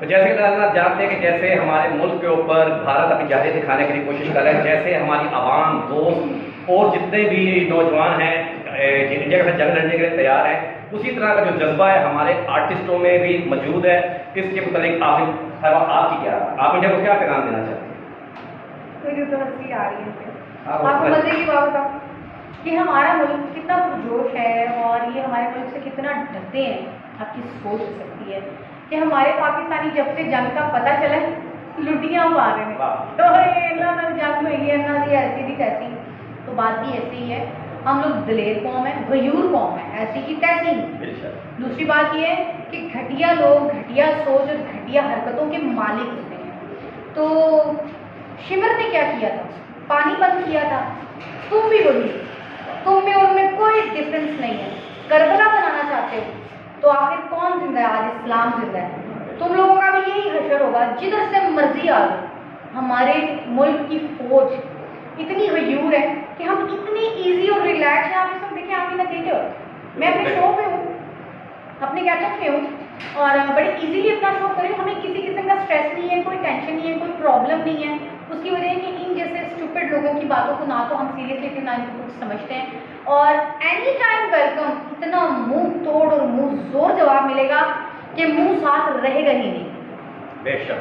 तो जैसे कि आप जानते हैं कि जैसे हमारे मुल्क के ऊपर भारत अपनी जाहिर दिखाने के लिए कोशिश कर रहा है, जैसे हमारी आवाम, दोस्त और जितने भी नौजवान हैं इंडिया के साथ जंग लड़ने के लिए तैयार हैं, उसी तरह का जो जज्बा है हमारे आर्टिस्टों में भी मौजूद है। इसके मुताबिक आपकी क्या, आप इंडिया को क्या पैगाम देना चाहते हैं? मुझे तो हंसी आ रही है। आपको मजे की बात बताओ कि हमारा मुल्क कितना पुरजोश है और ये हमारे मुल्क से कितना डरते हैं। आपकी सोच हो सकती है कि हमारे पाकिस्तानी जब से जंग का पता चला लुटियां मारे हैं, तो ये ना जंग हुई है ना, ये ऐसी भी कैसी। तो बात भी ऐसी ही है, हम लोग दलेर कौम है, गयूर कौम है, ऐसी की तैसी। दूसरी बात ये है कि घटिया लोग, घटिया सोच और घटिया हरकतों के मालिक होते हैं। तो शिमर ने क्या किया था? पानी बंद किया था। तुम भी वही, तुम में और में कोई डिफरेंस नहीं है। करबला बनाना चाहते हो तो आखिर कौन जिंदा है? आज इस्लाम जिंदा है। तुम लोगों का भी यही हशर होगा, जिधर से मर्जी आ लो। हमारे मुल्क की फौज इतनी गयूर है कि हम इतनी इजी और रिलैक्स हैं। आप ये सब देखें, आप ही ना थिएटर, मैं अपने शो पे हूँ, अपने कैचअप पे हूँ और बड़े इजीली अपना शो करें। हमें किसी किस्म का स्ट्रेस नहीं है, कोई टेंशन नहीं है, कोई प्रॉब्लम नहीं है। उसकी वजह है कि इन जैसे स्टूपिड लोगों की बातों को ना तो हम सीरियसली फिर ना इनको कुछ समझते हैं। और एनी टाइम वेलकम, इतना मुंह तोड़ और मुंह जोर जवाब मिलेगा कि मुंह साथ रहेगा ही नहीं। बेशक।